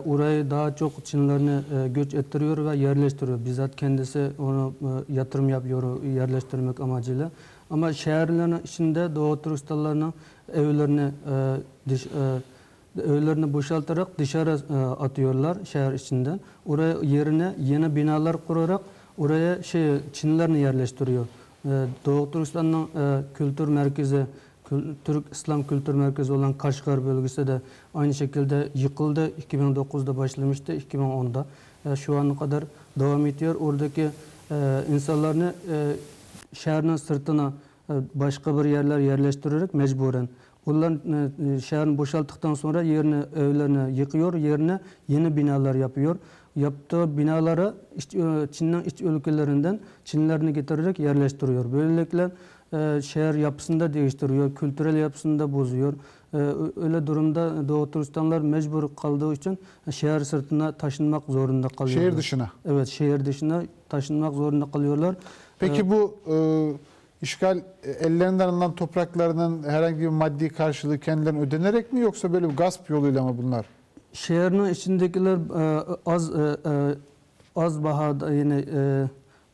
orayı daha çok Çinlilerini göç ettiriyor ve yerleştiriyor. Bizzat kendisi onu yatırım yapıyor yerleştirmek amacıyla. Ama şehirlerin içinde Doğu Türkistanlarının evlerini boşaltarak dışarı atıyorlar şehir içinden. Oraya yerine yeni binalar kurarak oraya Çinlilerini yerleştiriyor. Doğu Türkistan'ın kültür merkezi, Türk İslam Kültür Merkezi olan Kaşgar bölgesi de aynı şekilde yıkıldı. 2009'da başlamıştı, 2010'da. Şu ana kadar devam ediyor. Oradaki insanlarını şehrin sırtına başka bir yerler yerleştirerek mecburen. Onlar şehrin boşalttıktan sonra evlerini yıkıyor, yerine yeni binalar yapıyor. Yaptığı binaları Çin'in iç ülkelerinden Çinlilerini getirerek yerleştiriyor. Böylelikle şehir yapısını da değiştiriyor, kültürel yapısını da bozuyor. Öyle durumda Doğu Türkistanlar mecbur kaldığı için şehir sırtına taşınmak zorunda kalıyorlar. Şehir dışına. Evet, şehir dışına taşınmak zorunda kalıyorlar. Peki bu işgal ellerinden alınan topraklarının herhangi bir maddi karşılığı kendilerine ödenerek mi yoksa böyle bir gasp yoluyla mı bunlar? Şehrin içindekiler az bahada yine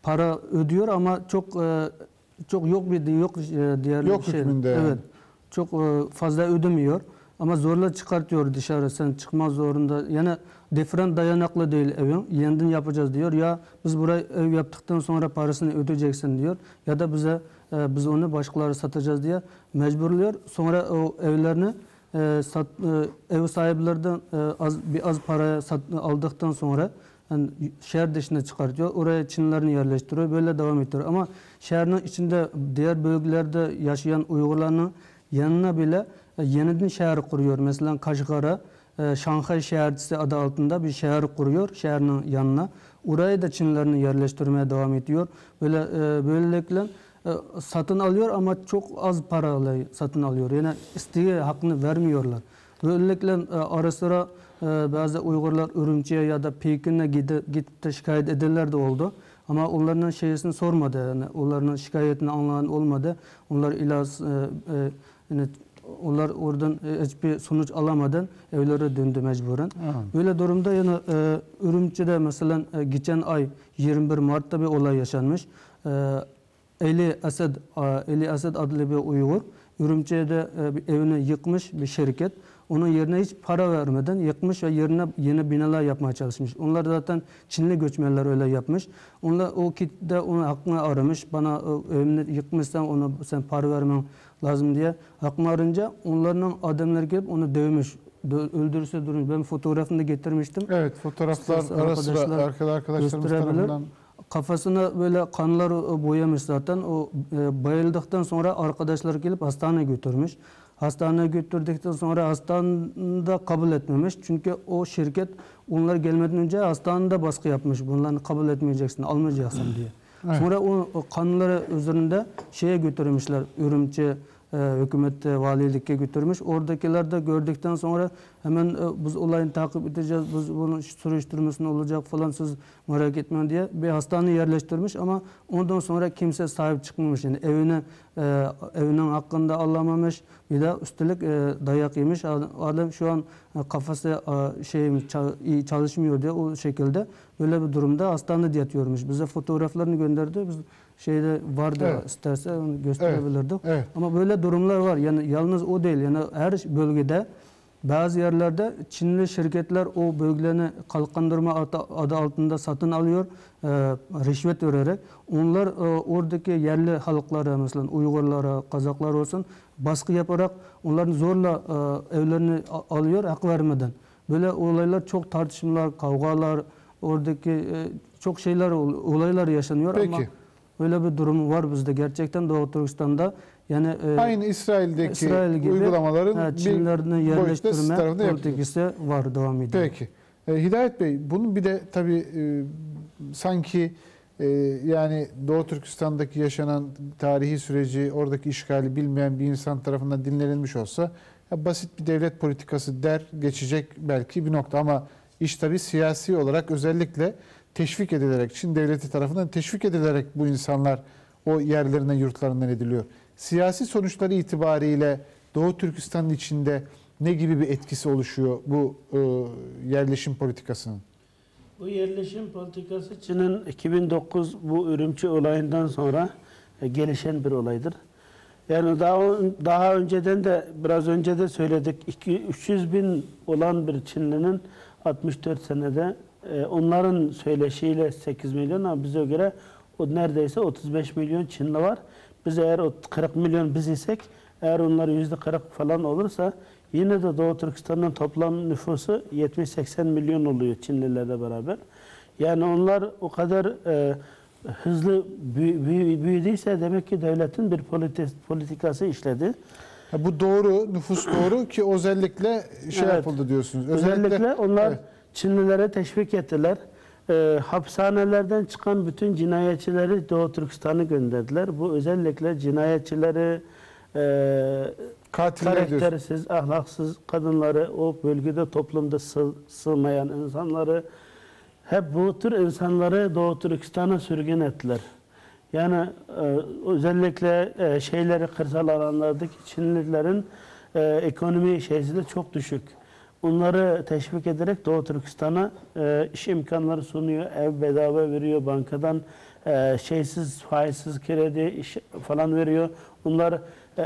para ödüyor ama çok diğer Yok hükmünde yani. Evet. Çok fazla ödemiyor ama zorla çıkartıyor dışarı. Sen çıkmaz zorunda. Yani deprem dayanıklı değil evin. Yeniden yapacağız diyor. Ya biz burayı ev yaptıktan sonra parasını ödeyeceksin diyor. Ya da biz onu başkaları satacağız diye mecburluyor. Sonra o evlerini ev sahiplerden az paraya aldıktan sonra yani şehir dışına çıkartıyor. Oraya Çinlilerini yerleştiriyor. Böyle devam ediyor. Ama şehrin içinde diğer bölgelerde yaşayan Uygurların yanına bile yeniden şehir kuruyor. Mesela Kaşgar'a Şanghay şehircisi adı altında bir şehir kuruyor şehrin yanına. Oraya da Çinlilerini yerleştirmeye devam ediyor. Böylelikle satın alıyor ama çok az parayla satın alıyor. Yani istediği hakkını vermiyorlar. Böylelikle ara sıra bazı Uygurlar Ürümçi'ye ya da Pekin'e gidip de şikayet edenler de oldu. Ama onların şeysini sormadı. Yani onların şikayetini anlayan olmadı. Onlar yani onlar oradan hiçbir sonuç alamadan evlere döndü mecburen. Böyle durumda yani Ürümçi'de mesela geçen ay 21 Mart'ta bir olay yaşanmış. Eli Asad adlı bir Uygur Ürümçi'de evini yıkmış bir şirket. Onun yerine hiç para vermeden yıkmış ve yerine yeni binalar yapmaya çalışmış. Onlar zaten Çinli göçmenler öyle yapmış. Onlar o kitle onun hakkını aramış. Bana evini yıkmışsan sen para vermen lazım diye hakkını arınca onların adamları gelip onu dövmüş. Öldürürse durmuş. Ben fotoğrafını da getirmiştim. Evet, fotoğraflar ara sıra arkadaşlarımız tarafından. Kafasına böyle kanlar boyamış zaten. O bayıldıktan sonra arkadaşlar gelip hastaneye götürmüş. Hastaneye götürdükten sonra hastanede kabul etmemiş. Çünkü o şirket onlar gelmeden önce hastanede baskı yapmış. Bunları kabul etmeyeceksin, almayacaksın diye. Evet. Sonra o kanları üzerinde götürmüşler. Ürümçi hükümette, valilikке götürmüş. Oradakiler de gördükten sonra hemen biz olayını takip edeceğiz, biz bunun soruşturmasını olacak falan siz merak etmeyin diye bir hastaneye yerleştirmiş ama ondan sonra kimse sahip çıkmamış. Yani evinin hakkında alamamış, bir de üstelik dayak yemiş. Adam şu an kafası iyi çalışmıyor diye o şekilde böyle bir durumda hastanede yatıyormuş. Bize fotoğraflarını gönderdi. Biz vardı, evet. İsterse onu gösterebilirdik. Evet. Ama böyle durumlar var. Yani yalnız o değil. Yani her bölgede bazı yerlerde Çinli şirketler o bölgelerini kalkındırma adı altında satın alıyor. Rüşvet vererek. Onlar oradaki yerli halklara mesela Uygurlara, Kazaklar olsun baskı yaparak onların zorla evlerini alıyor hak vermeden. Böyle olaylar çok tartışmalar, kavgalar, oradaki çok olaylar yaşanıyor. Peki. Ama öyle bir durum var bizde gerçekten Doğu Türkistan'da. Yani aynı İsrail gibi uygulamaların Çinlilerini yerleştirme politikası var, devam ediyor. Peki. Hidayet Bey, bunun bir de tabii sanki yani Doğu Türkistan'daki yaşanan tarihi süreci, oradaki işgali bilmeyen bir insan tarafından dinlenilmiş olsa basit bir devlet politikası geçecek belki bir nokta ama iş tabii siyasi olarak özellikle teşvik edilerek, Çin devleti tarafından teşvik edilerek bu insanlar o yerlerinden, yurtlarından ediliyor. Siyasi sonuçları itibariyle Doğu Türkistan'ın içinde ne gibi bir etkisi oluşuyor bu yerleşim politikasının? Bu yerleşim politikası Çin'in 2009 bu Ürümçi olayından sonra gelişen bir olaydır. Yani daha önceden de biraz önce de söyledik 300 bin olan bir Çinlinin 64 senede onların söyleşiyle 8 milyon ama bize göre o neredeyse 35 milyon Çinli var. Biz eğer 40 milyon biz isek eğer onlar %40 falan olursa yine de Doğu Türkistan'ın toplam nüfusu 70-80 milyon oluyor Çinlilerle beraber. Yani onlar o kadar hızlı büyüdüyse demek ki devletin bir politikası işledi. Bu doğru, nüfus doğru ki özellikle Evet. yapıldı diyorsunuz. Özellikle onlar evet. Çinlilere teşvik ettiler. Hapishanelerden çıkan bütün cinayetçileri Doğu Türkistan'a gönderdiler. Bu özellikle cinayetçileri, Katiller diyorsun. karaktersiz, ahlaksız kadınları, o bölgede toplumda sığmayan insanları, hep bu tür insanları Doğu Türkistan'a sürgün ettiler. Yani özellikle şeyleri kırsal alanlardaki Çinlilerin ekonomi şeysi de çok düşük. Onları teşvik ederek Doğu Türkistan'a iş imkanları sunuyor, ev bedava veriyor, bankadan şeysiz, faizsiz kredi iş falan veriyor. Onlar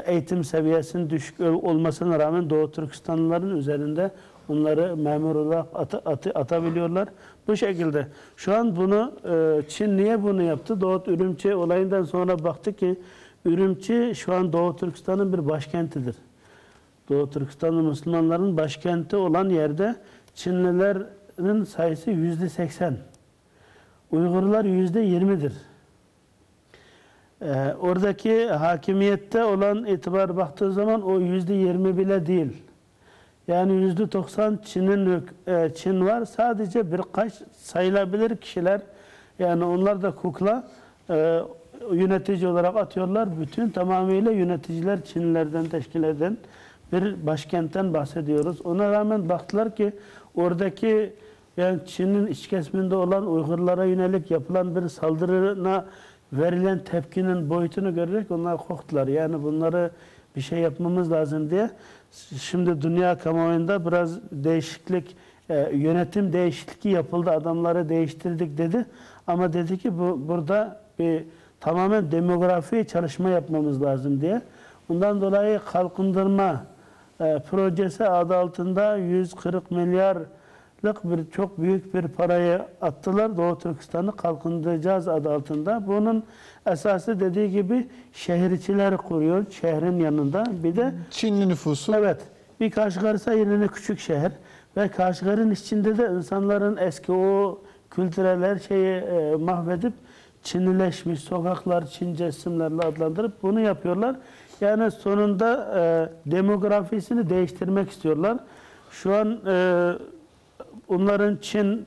eğitim seviyesinin düşük olmasına rağmen Doğu Türkistanlıların üzerinde onları memur olarak atabiliyorlar. Bu şekilde. Şu an bunu Çin niye bunu yaptı? Doğu Ürümçi olayından sonra baktı ki Ürümçi şu an Doğu Türkistan'ın bir başkentidir. Doğu Türkistanlı Müslümanların başkenti olan yerde Çinlilerin sayısı %80. Uygurlar %20'dir. Oradaki hakimiyette olan itibar baktığı zaman o %20 bile değil. Yani %90 Çin var. Sadece birkaç sayılabilir kişiler. Yani onlar da kukla yönetici olarak atıyorlar. Bütün tamamıyla yöneticiler Çinlilerden teşkil eden bir başkentten bahsediyoruz. Ona rağmen baktılar ki oradaki yani Çin'in iç kesiminde olan Uygurlara yönelik yapılan bir saldırına verilen tepkinin boyutunu görerek onlar korktular. Yani bunları bir şey yapmamız lazım diye. Şimdi dünya kamuoyunda biraz değişiklik, yönetim değişikliği yapıldı, adamları değiştirdik dedi. Ama dedi ki burada bir tamamen demografi çalışma yapmamız lazım diye. Ondan dolayı kalkındırma projesi adı altında 140 milyarlık çok büyük bir parayı attılar. Doğu Türkistan'ı kalkındıracağız adı altında. Bunun esası dediği gibi şehirciler kuruyor şehrin yanında. Bir de Çinli nüfusu. evet, bir Kaşgar'sa yerine küçük şehir ve Kaşgar'ın içinde de insanların eski o kültürel her şeyi mahvedip Çinlileşmiş sokaklar Çince isimlerle adlandırıp bunu yapıyorlar. Yani sonunda demografisini değiştirmek istiyorlar. Şu an onların Çin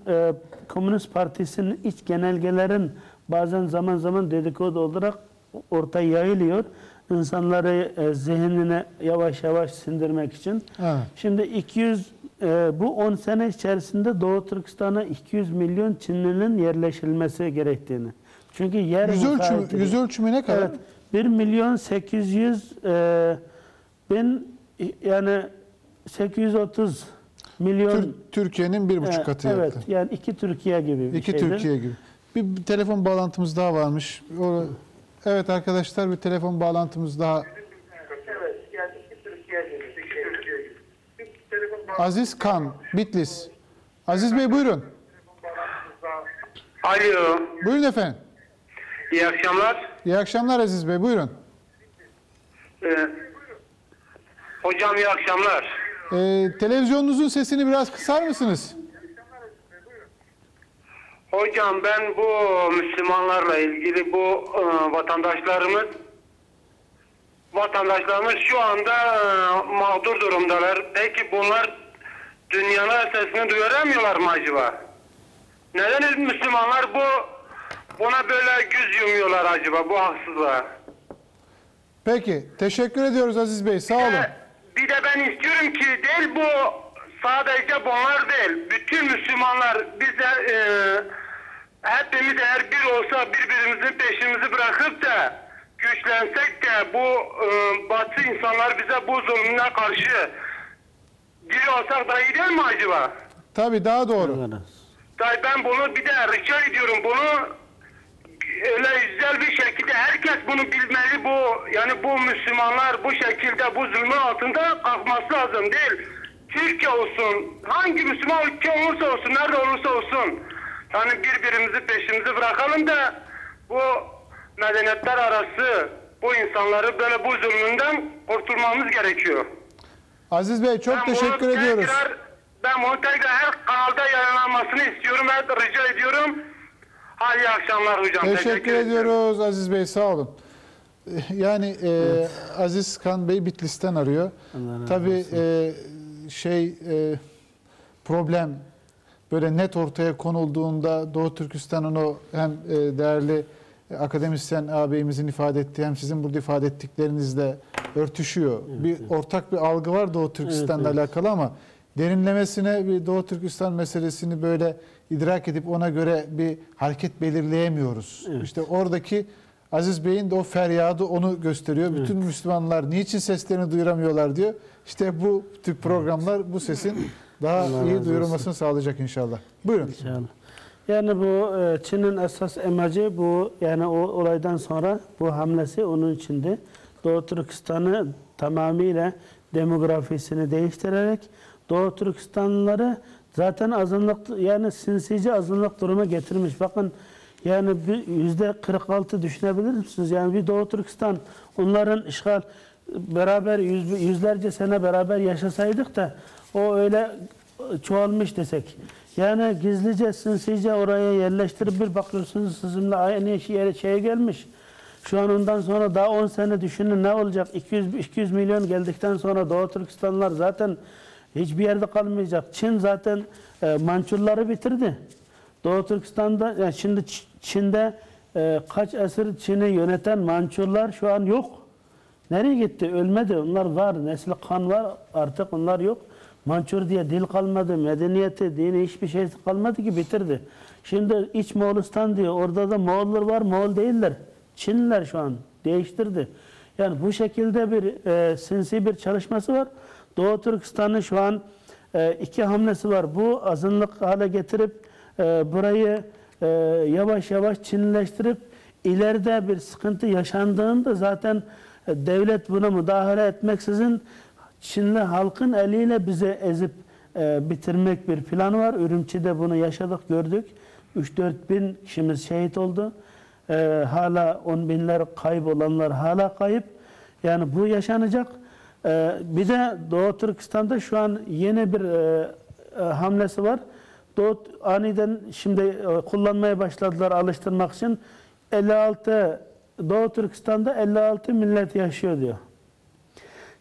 Komünist Partisi'nin iç genelgelerin bazen zaman zaman dedikodu olarak ortaya yayılıyor. İnsanları zihnine yavaş yavaş sindirmek için. Evet. Şimdi bu 10 sene içerisinde Doğu Türkistan'a 200 milyon Çinlinin yerleşilmesi gerektiğini. Çünkü yer Yüz ölçümü ne kadar? Evet. 1.800.000 yani 830 milyon Türkiye'nin 1,5 katı evet, yaptı. yani 2 Türkiye gibi bir İki şeydir. Türkiye gibi. Bir telefon bağlantımız daha varmış. Evet arkadaşlar, bir telefon bağlantımız daha. Evet, yani iki Türkiye gibi. Aziz Kan, Bitlis. Aziz Bey buyurun. Alo, Buyurun efendim. iyi akşamlar. İyi akşamlar Aziz Bey, buyurun. Hocam iyi akşamlar. Televizyonunuzun sesini biraz kısar mısınız? Hocam ben bu Müslümanlarla ilgili bu vatandaşlarımız şu anda mağdur durumdalar. Peki bunlar dünyanın sesini duyuramıyorlar mı acaba? Neden Müslümanlar buna böyle göz yumuyorlar acaba bu haksızlığa? Peki, teşekkür ediyoruz Aziz Bey, sağ olun. Bir de ben istiyorum ki değil bu sadece bunlar değil. Bütün Müslümanlar bize hepimiz eğer bir olsa birbirimizin peşimizi bırakıp da güçlensek de bu Batı insanlar bize bu zulmüne karşı diri olsak daha iyi değil mi acaba? Tabii daha doğru. Tabii ben bunu bir de rica ediyorum, bunu öyle güzel bir şekilde herkes bunu bilmeli. Yani bu Müslümanlar bu şekilde bu zulmün altında kalkması lazım değil. Türkiye olsun, hangi Müslüman ülke olursa olsun, nerede olursa olsun. Yani birbirimizi peşimizi bırakalım da bu medeniyetler arası bu insanları böyle bu zulmünden kurtulmamız gerekiyor. Aziz Bey çok Ben teşekkür bunu ediyoruz. Ben bunu tekrar her kanalda yayınlanmasını istiyorum. Evet, rica ediyorum. Hadi iyi akşamlar hocam. Teşekkür ediyoruz Aziz Bey, sağ olun. Yani Aziz Kan Bey Bitlis'ten arıyor. Tabii problem böyle net ortaya konulduğunda Doğu Türkistan'ın o hem değerli akademisyen ağabeyimizin ifade ettiği hem sizin burada ifade ettiklerinizle örtüşüyor. Bir ortak bir algı var Doğu Türkistan'la alakalı ama derinlemesine bir Doğu Türkistan meselesini böyle idrak edip ona göre bir hareket belirleyemiyoruz. İşte oradaki Aziz Bey'in de o feryadı onu gösteriyor. Bütün Müslümanlar niçin seslerini duyuramıyorlar diyor. İşte bu tür programlar bu sesin daha iyi duyurulmasını sağlayacak inşallah. Buyurun. İnşallah. Yani bu Çin'in esas amacı bu, yani o olaydan sonra bu hamlesi onun içinde Doğu Türkistan'ı tamamıyla demografisini değiştirerek Doğu Türkistanlıları zaten azınlık, yani sinsice azınlık duruma getirmiş. Bakın yani %46 düşünebilir misiniz? Yani bir Doğu Türkistan onların işgal beraber yüzlerce sene beraber yaşasaydık da o öyle çoğalmış desek. Yani gizlice sinsice oraya yerleştirip bir bakıyorsunuz sizinle aynı şeye gelmiş. Şu an ondan sonra daha 10 sene düşünün ne olacak? 200 milyon geldikten sonra Doğu Türkistanlılar zaten hiçbir yerde kalmayacak. Çin zaten Mançurları bitirdi. Doğu Türkistan'da, yani şimdi Çin'de kaç asır Çin'i yöneten Mançurlar şu an yok. Nereye gitti? Ölmedi. Onlar var. Nesli kan var. Artık onlar yok. Mançur diye dil kalmadı. Medeniyeti, dini hiçbir şey kalmadı ki bitirdi. Şimdi İç Moğolistan diyor. Orada da Moğollar var. Moğol değiller. Çinliler şu an. Değiştirdi. Yani bu şekilde bir sinsi bir çalışması var. Doğu Türkistan'ın şu an iki hamlesi var. Bu azınlık hale getirip burayı yavaş yavaş Çinleştirip ileride bir sıkıntı yaşandığında zaten devlet buna müdahale etmeksizin Çinli halkın eliyle bize ezip bitirmek bir planı var. Ürümçi'de bunu yaşadık, gördük. 3-4 bin kişimiz şehit oldu. Hala 10 binler kaybolanlar hala kayıp. Yani bu yaşanacak. Bir de Doğu Türkistan'da şu an yeni bir hamlesi var. Aniden şimdi kullanmaya başladılar alıştırmak için. Doğu Türkistan'da 56 millet yaşıyor diyor.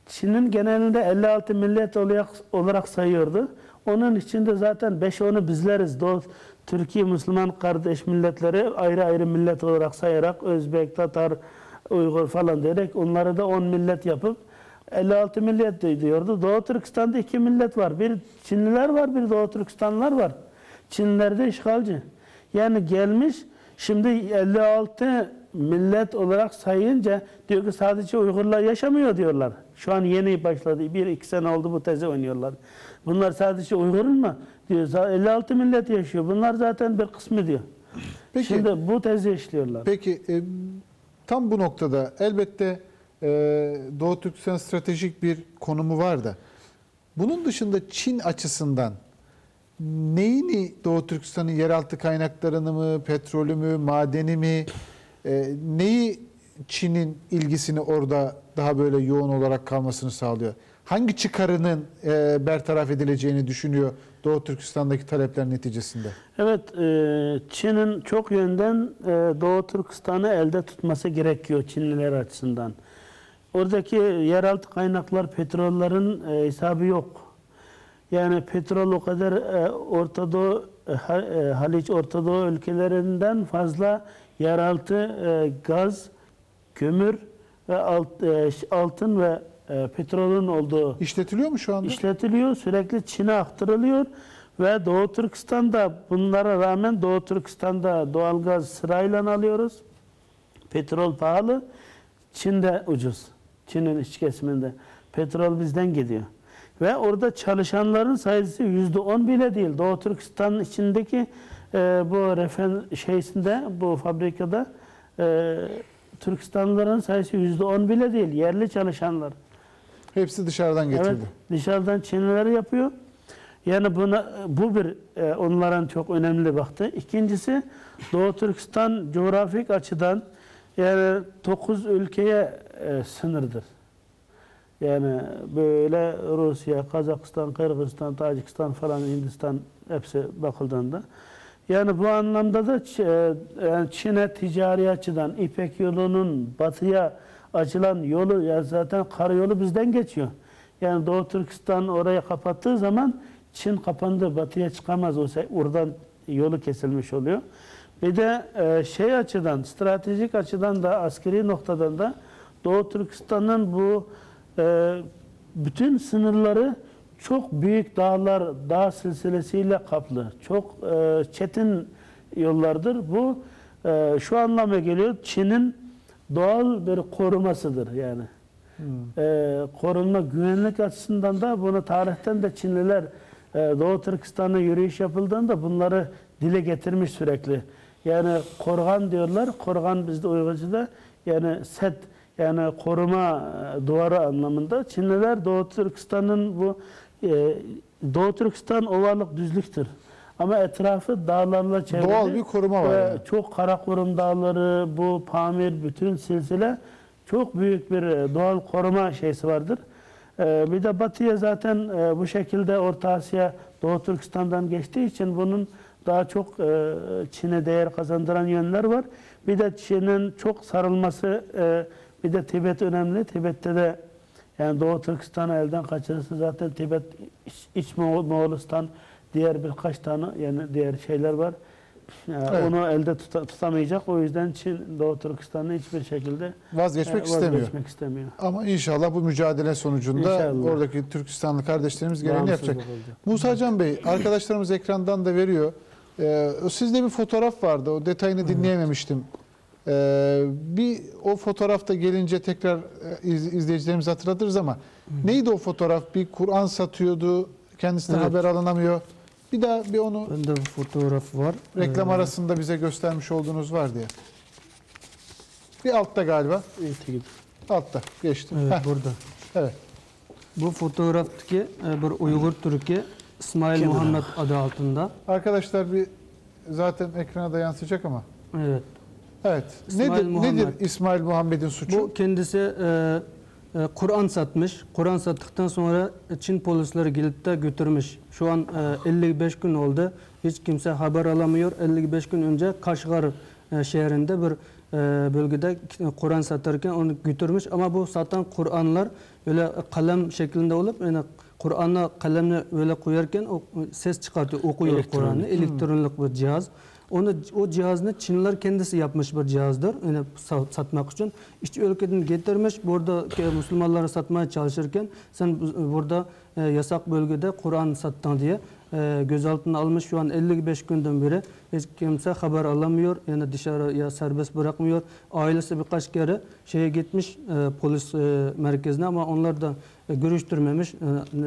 Çin'in genelinde 56 millet olarak sayıyordu. Onun içinde zaten 5-10'u bizleriz. Türkiye Müslüman kardeş milletleri ayrı ayrı millet olarak sayarak Özbek, Tatar, Uygur falan diyerek onları da 10 millet yapıp 56 millet diyordu. Doğu Türkistan'da 2 millet var. Bir Çinliler var, bir Doğu Türkistanlılar var. Çinliler de işgalci. Yani gelmiş şimdi 56 millet olarak sayınca diyor ki sadece Uygurlar yaşamıyor diyorlar. Şu an yeni başladı. 1-2 sene oldu bu tezi oynuyorlar. Bunlar sadece Uygur mu? Diyor. 56 millet yaşıyor. Bunlar zaten bir kısmı diyor. Peki, şimdi bu tezi işliyorlar. Peki tam bu noktada elbette Doğu Türkistan stratejik bir konumu var da bunun dışında Çin açısından neyini Doğu Türkistan'ın yeraltı kaynaklarını mı, petrolü mü, madeni mi, neyi Çin'in ilgisini orada daha böyle yoğun olarak kalmasını sağlıyor? Hangi çıkarının bertaraf edileceğini düşünüyor Doğu Türkistan'daki talepler neticesinde? Evet, Çin'in çok yönden Doğu Türkistan'ı elde tutması gerekiyor Çinliler açısından. Oradaki yeraltı kaynaklar, petrollerin hesabı yok. Yani petrol o kadar Orta Doğu, Haliç Orta Doğu ülkelerinden fazla yeraltı gaz, kömür ve altın ve petrolün olduğu İşletiliyor mu şu anda? İşletiliyor, sürekli Çin'e aktarılıyor ve Doğu Türkistan'da bunlara rağmen Doğu Türkistan'da doğalgaz sırayla alıyoruz. Petrol pahalı, Çin'de ucuz. Çin'in iç kesiminde. Petrol bizden gidiyor. Ve orada çalışanların sayısı %10 bile değil. Doğu Türkistan içindeki bu şeysinde, bu fabrikada Türkistanlıların sayısı %10 bile değil. Yerli çalışanlar. Hepsi dışarıdan getirdi. Evet, dışarıdan Çinliler yapıyor. Yani bu bir onların çok önemli baktı. İkincisi, Doğu Türkistan coğrafik açıdan yani 9 ülkeye sınırdır. Yani böyle Rusya, Kazakistan, Kırgızistan, Tacikistan falan, Hindistan hepsi bakıldığında. Yani bu anlamda da Çin'e ticari açıdan İpek yolunun batıya açılan yolu, ya zaten karayolu bizden geçiyor. Yani Doğu Türkistan orayı kapattığı zaman Çin kapandı, batıya çıkamaz, oradan yolu kesilmiş oluyor. Bir de şey açıdan, stratejik açıdan da, askeri noktadan da Doğu Türkistan'ın bu bütün sınırları çok büyük dağlar, dağ silsilesiyle kaplı. Çok çetin yollardır. Bu şu anlama geliyor, Çin'in doğal bir korumasıdır yani. Korunma, güvenlik açısından da bunu tarihten de Çinliler Doğu Türkistan'a yürüyüş yapıldığında bunları dile getirmiş sürekli. Yani korgan diyorlar. Korgan bizde Uygurca'da yani set, yani koruma duvarı anlamında. Çinliler Doğu Türkistan'ın bu Doğu Türkistan ovalık düzlüktür. Ama etrafı dağlarla çevrili. Doğal bir koruma var. Yani. Çok Karakorum dağları, bu Pamir, bütün silsile çok büyük bir doğal koruma şeysi vardır. Bir de batıya zaten bu şekilde Orta Asya Doğu Türkistan'dan geçtiği için bunun daha çok Çin'e değer kazandıran yönler var. Bir de Çin'in çok sarılması, bir de Tibet önemli. Tibet'te de yani Doğu Türkistan'ı elden kaçırırsa zaten Tibet, İç Moğolistan, diğer birkaç tane yani diğer şeyler var. Evet. Onu elde tutamayacak. O yüzden Çin Doğu Türkistan'ı hiçbir şekilde vazgeçmek istemiyor. Ama inşallah bu mücadele sonucunda oradaki Türkistanlı kardeşlerimiz gereğini yapacak. Musa Can Bey, arkadaşlarımız ekrandan da veriyor. Sizde bir fotoğraf vardı. O detayını dinleyememiştim. Bir o fotoğrafta gelince tekrar izleyicilerimiz hatırlatırız ama neydi o fotoğraf? Bir Kur'an satıyordu. Kendisinden haber alınamıyor. Bir daha bir onu... Bende bir fotoğraf var. Reklam arasında bize göstermiş olduğunuz var diye. Bir altta galiba. Altta geçtim. Evet, burada. Evet. Bu fotoğraftaki bir Uygur Türk'ü İsmail Muhammed adı altında. Arkadaşlar bir zaten ekrana da yansıyacak ama. Evet. Evet. Nedir İsmail Muhammed'in suçu? Bu kendisi Kur'an satmış. Kur'an sattıktan sonra Çin polisleri gelip de götürmüş. Şu an 55 gün oldu. Hiç kimse haber alamıyor. 55 gün önce Kaşgar şehrinde bir bölgede Kur'an satarken onu götürmüş. Ama bu satan Kur'anlar öyle kalem şeklinde olup yani Kur'an'a kalemle öyle koyarken o ses çıkartıyor, okuyor Kur'an'ı. Elektronik bir cihaz. O cihazını Çinliler kendisi yapmış bir cihazdır. Yani satmak için. İşte ülkeden getirmiş. Burada Müslümanlara satmaya çalışırken sen burada yasak bölgede Kur'an sattın diye gözaltına almış. Şu an 55 günden beri hiç kimse haber alamıyor. Yani dışarıya serbest bırakmıyor. Ailesi birkaç kere şeye gitmiş polis merkezine ama onlar da görüştürmemiş.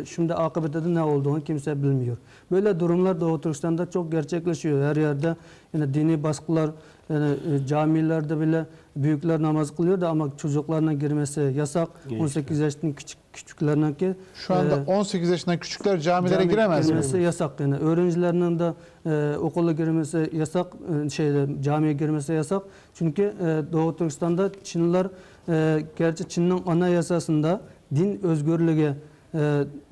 Şimdi akıbette de ne olduğunu kimse bilmiyor. Böyle durumlar Doğu Türkistan'da çok gerçekleşiyor. Her yerde yani dini baskılar, yani camilerde bile büyükler namaz kılıyor da ama çocuklarına girmesi yasak. 18 yaşından küçüklerine ki şu anda 18 yaşından küçükler camilere giremez mi? Yasak yani. Öğrencilerinin de okula girmesi yasak, camiye girmesi yasak. Çünkü Doğu Türkistan'da Çinliler gerçi Çin'in anayasasında din özgürlüğü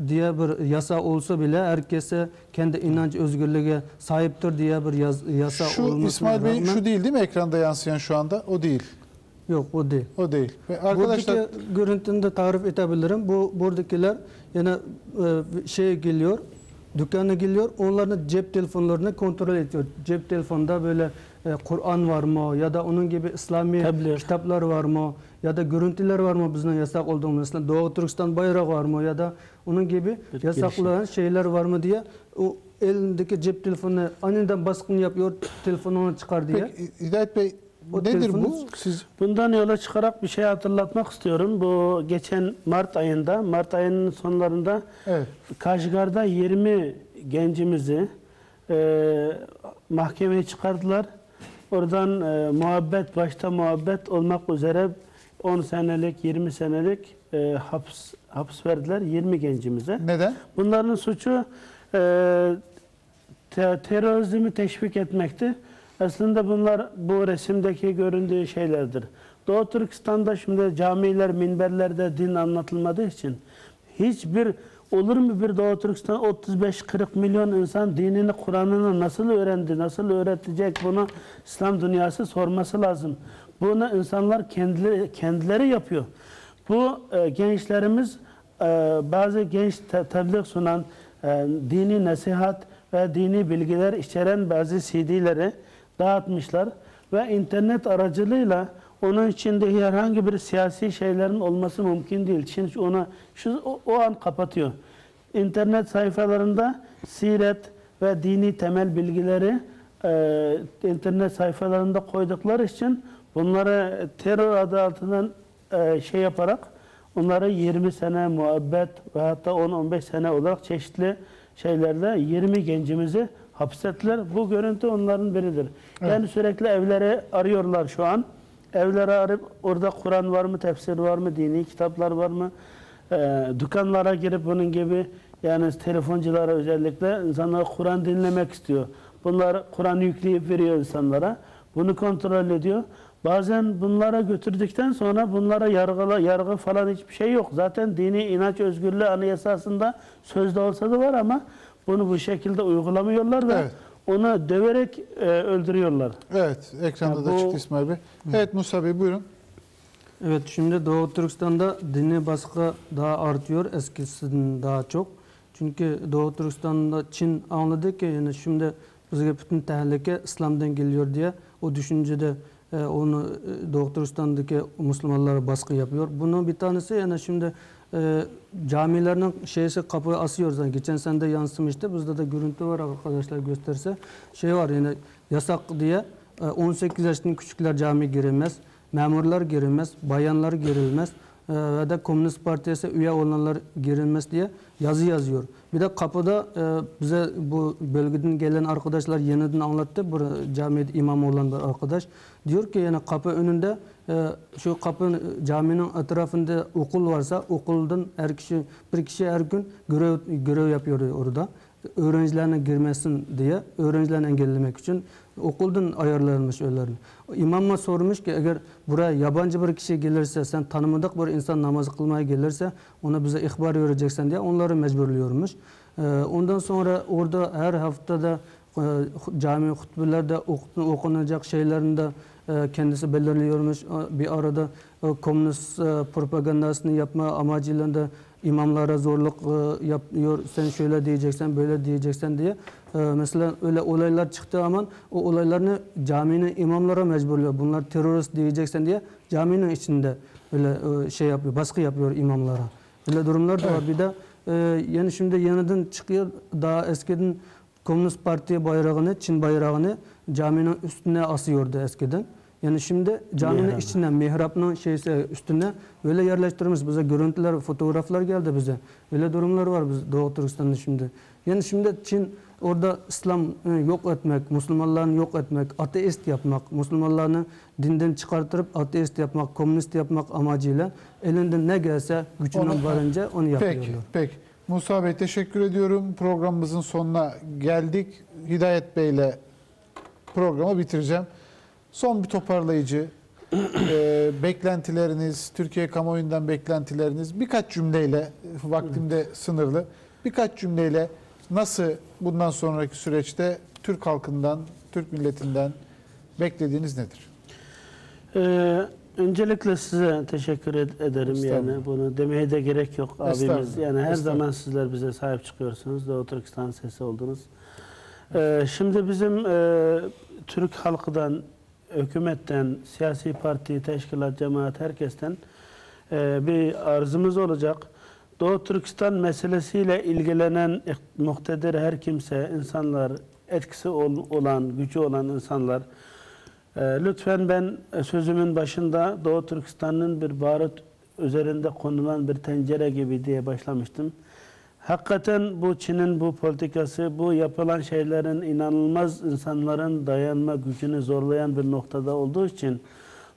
diye bir yasa olsa bile herkese kendi inanç özgürlüğe sahiptir diye bir yasa olmasına Şu İsmail Bey şu değil mi ekranda yansıyan şu anda? O değil. Yok o değil. O değil. Ve arkadaşlar buradaki görüntünü de tarif edebilirim. Buradakiler yani şeye geliyor, dükkana geliyor, onların cep telefonlarını kontrol ediyor. Cep telefonda böyle Kur'an var mı ya da onun gibi İslami kitaplar var mı ya da görüntüler var mı bizden yasak olduğumuz, Doğu Türkistan bayrağı var mı ya da onun gibi yasaklanan şeyler var mı diye o elindeki cep telefonuna aniden baskın yapıyor, telefonunu çıkar diye. Peki Hidayet Bey O Nedir telefonu- bu? Siz Bundan yola çıkarak bir şey hatırlatmak istiyorum. Bu geçen Mart ayının sonlarında evet. Kaşgar'da 20 gencimizi mahkemeye çıkardılar. Oradan başta muhabbet olmak üzere 10 senelik, 20 senelik hapis verdiler 20 gencimize. Neden? Bunların suçu terörizmi teşvik etmekti. Aslında bunlar bu resimdeki göründüğü şeylerdir. Doğu Türkistan'da şimdi camiler, minberlerde din anlatılmadığı için olur mu bir Doğu Türkistan 35-40 milyon insan dinini, Kur'an'ını nasıl öğrendi, nasıl öğretecek, bunu İslam dünyası sorması lazım. Bunu insanlar kendileri yapıyor. Bu gençlerimiz bazı genç tebliğ sunan dini nasihat ve dini bilgiler içeren bazı CD'leri dağıtmışlar ve internet aracılığıyla onun içinde herhangi bir siyasi şeylerin olması mümkün değil. Çin onu o an kapatıyor. İnternet sayfalarında siret ve dini temel bilgileri internet sayfalarında koydukları için bunları terör adı altından şey yaparak onları 20 sene muhabbet ve hatta 10-15 sene olarak çeşitli şeylerle 20 gencimizi hapsettiler. Bu görüntü onların biridir. Evet. Yani sürekli evleri arıyorlar şu an. Evleri arayıp orada Kur'an var mı, tefsir var mı, dini kitaplar var mı? Dükkanlara girip bunun gibi yani telefonculara özellikle insanlar Kur'an dinlemek istiyor. Bunlar Kur'an yükleyip veriyor insanlara. Bunu kontrol ediyor. Bazen bunlara götürdükten sonra bunlara yargı falan hiçbir şey yok. Zaten dini inanç özgürlüğü anayasasında sözde olsa da var ama bunu bu şekilde uygulamıyorlar ve Evet. onu döverek öldürüyorlar. Evet, ekranda Ya da bu- çıktı İsmail Bey. Evet Musa Bey buyurun. Evet, şimdi Doğu Türkistan'da dini baskı daha artıyor, eskisinden daha çok. Çünkü Doğu Türkistan'da Çin anladı ki yani şimdi bize bütün tehlike İslam'dan geliyor diye o düşüncede onu Doğu Türkistan'daki Müslümanlara baskı yapıyor. Bunun bir tanesi yani şimdi camilerin kapıyı asıyoruz. Yani geçen sene de yansımıştı. Bizde de görüntü var arkadaşlar gösterse. Şey var yani yasak diye 18 yaşından küçükler cami girilmez. Memurlar girilmez, bayanlar girilmez ve de Komünist Partisi'ne üye olanlar girilmez diye yazı yazıyor. Bir de kapıda bize bu bölgeden gelen arkadaşlar yeniden anlattı. Bu camide imam olan bir arkadaş. Diyor ki yani kapı önünde şu kapının caminin etrafında okul varsa okuldan bir kişi her gün görev yapıyor orada. Öğrencilerine girmesin diye, öğrencilerini engellemek için okuldan ayarlanmış öğlerini. İmama sormuş ki eğer buraya yabancı bir kişi gelirse, sen tanımadık bir insan namaz kılmaya gelirse ona bize ihbar vereceksin diye onları mecburluyormuş. Ondan sonra orada her haftada cami hutbelerde okunacak şeylerinde kendisi belirliyormuş. Bir arada komünist propagandasını yapma amacıyla da imamlara zorluk yapıyor. Sen şöyle diyeceksen, böyle diyeceksen diye. Mesela öyle olaylar çıktığı zaman o olaylarını caminin imamlara mecburluyor. Bunlar terörist diyeceksen diye caminin içinde öyle şey yapıyor, baskı yapıyor imamlara. Öyle durumlar da var. Bir de yani şimdi yeniden çıkıyor. Daha eskiden Komünist Parti bayrağını, Çin bayrağını caminin üstüne asıyordu eskiden. Yani şimdi caminin içinden mihrapның üstüne öyle yerleştirmiş. Bize görüntüler, fotoğraflar geldi bize. Öyle durumlar var biz Doğu Türkistan'da şimdi. Yani şimdi Çin orada İslam yok etmek, Müslümanlarını yok etmek, ateist yapmak, Müslümanlarını dinden çıkartırıp ateist yapmak, komünist yapmak amacıyla elinden ne gelse gücünün varınca onu yapıyorlar. Peki. Musa Bey teşekkür ediyorum. Programımızın sonuna geldik. Hidayet Bey ile programı bitireceğim. Son bir toparlayıcı beklentileriniz, Türkiye kamuoyundan beklentileriniz birkaç cümleyle, vaktim de sınırlı, birkaç cümleyle nasıl bundan sonraki süreçte Türk halkından, Türk milletinden beklediğiniz nedir? Öncelikle size teşekkür ederim yani bunu demeye de gerek yok abimiz. Yani her zaman sizler bize sahip çıkıyorsunuz. Doğu Türkistan sesi oldunuz. Şimdi bizim Türk halkından, hükümetten, siyasi parti, teşkilat, cemaat, herkesten bir arzımız olacak. Doğu Türkistan meselesiyle ilgilenen muktedir her kimse, insanlar, etkisi olan, gücü olan insanlar Lütfen ben sözümün başında Doğu Türkistan'ın bir barut üzerinde konulan bir tencere gibi diye başlamıştım. Hakikaten bu Çin'in bu politikası, bu yapılan şeylerin inanılmaz insanların dayanma gücünü zorlayan bir noktada olduğu için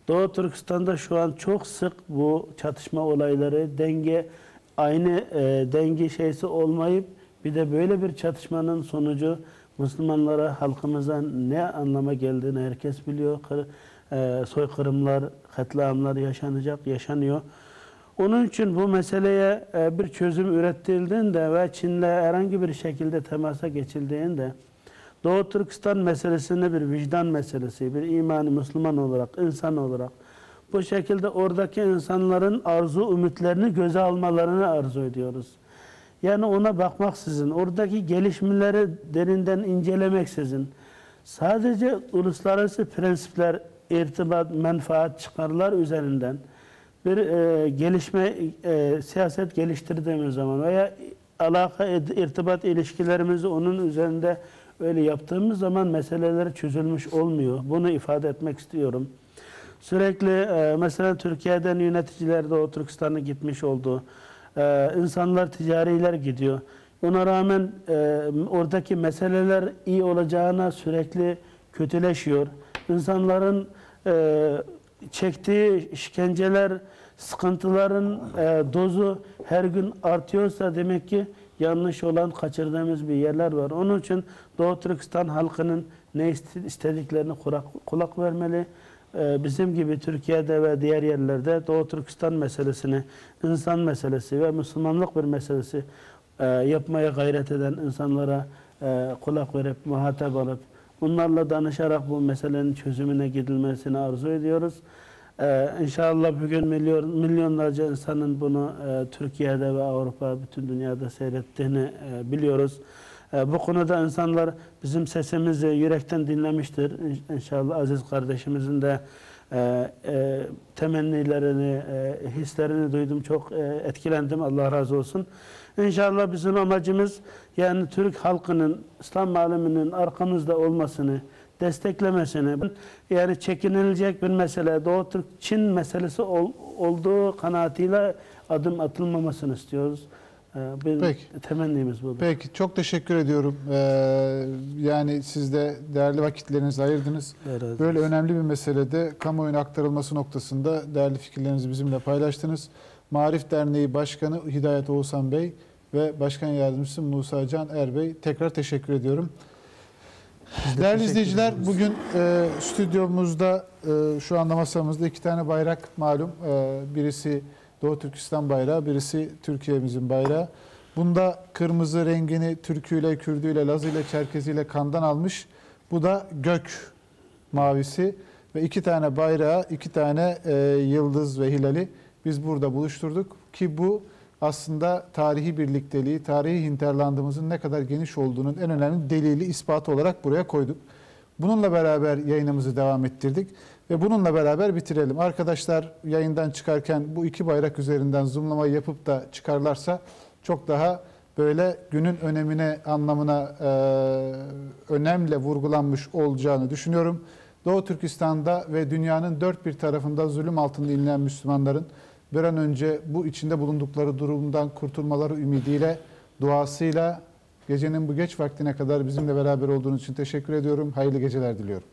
Doğu Türkistan'da şu an çok sık bu çatışma olayları, aynı denge şeysi olmayıp bir de böyle bir çatışmanın sonucu Müslümanlara, halkımıza ne anlama geldiğini herkes biliyor. Soykırımlar, katliamlar yaşanıyor. Onun için bu meseleye bir çözüm üretildiğinde ve Çin'le herhangi bir şekilde temasa geçildiğinde Doğu Türkistan meselesini bir vicdan meselesi, bir imani Müslüman olarak, insan olarak bu şekilde oradaki insanların arzu, ümitlerini göze almalarını arzu ediyoruz. Yani ona bakmaksızın, oradaki gelişmeleri derinden incelemeksizin, sadece uluslararası prensipler, irtibat, menfaat, çıkarlar üzerinden bir siyaset geliştirdiğimiz zaman veya irtibat ilişkilerimizi onun üzerinde öyle yaptığımız zaman meseleler çözülmüş olmuyor. Bunu ifade etmek istiyorum. Sürekli mesela Türkiye'den yöneticiler de o Türkistan'a gitmiş oldu. İnsanlar, ticariler gidiyor. Ona rağmen oradaki meseleler iyi olacağına sürekli kötüleşiyor. İnsanların çektiği işkenceler, sıkıntıların dozu her gün artıyorsa demek ki yanlış olan, kaçırdığımız bir yerler var. Onun için Doğu Türkistan halkının ne istediklerini kulak vermeli. Bizim gibi Türkiye'de ve diğer yerlerde Doğu Türkistan meselesini, insan meselesi ve Müslümanlık bir meselesi yapmaya gayret eden insanlara kulak verip, muhatap alıp, bunlarla danışarak bu meselenin çözümüne gidilmesini arzu ediyoruz. İnşallah bugün milyonlarca insanın bunu Türkiye'de ve Avrupa, bütün dünyada seyrettiğini biliyoruz. Bu konuda insanlar bizim sesimizi yürekten dinlemiştir. İnşallah aziz kardeşimizin de temennilerini, hislerini duydum. Çok etkilendim. Allah razı olsun. İnşallah bizim amacımız yani Türk halkının, İslam aleminin arkamızda olmasını, desteklemesini, yani çekinilecek bir mesele, Doğu Türk-Çin meselesi olduğu kanaatiyle adım atılmamasını istiyoruz. Peki. Temennimiz budur. Peki, çok teşekkür ediyorum. Yani siz de değerli vakitlerinizi ayırdınız. Evet. Böyle önemli bir meselede kamuoyuna aktarılması noktasında değerli fikirlerinizi bizimle paylaştınız. Marif Derneği Başkanı Hidayet Oğuzhan Bey ve Başkan Yardımcısı Musa Can Erbey, tekrar teşekkür ediyorum. Değerli izleyiciler, bugün stüdyomuzda şu anda masamızda iki tane bayrak malum. Birisi Doğu Türkistan bayrağı, birisi Türkiye'mizin bayrağı. Bunda kırmızı rengini Türküyle, Kürdüyle, Lazıyla, Çerkeziyle kandan almış. Bu da gök mavisi ve iki tane bayrağı, iki tane yıldız ve hilali biz burada buluşturduk. Ki bu aslında tarihi birlikteliği, tarihi hinterlandımızın ne kadar geniş olduğunun en önemli delili, ispatı olarak buraya koyduk. Bununla beraber yayınımızı devam ettirdik ve bununla beraber bitirelim. Arkadaşlar yayından çıkarken bu iki bayrak üzerinden zoomlamayı yapıp da çıkarlarsa çok daha böyle günün önemine, anlamına önemle vurgulanmış olacağını düşünüyorum. Doğu Türkistan'da ve dünyanın dört bir tarafında zulüm altında inleyen Müslümanların bir an önce bu içinde bulundukları durumdan kurtulmaları ümidiyle, duasıyla gecenin bu geç vaktine kadar bizimle beraber olduğunuz için teşekkür ediyorum. Hayırlı geceler diliyorum.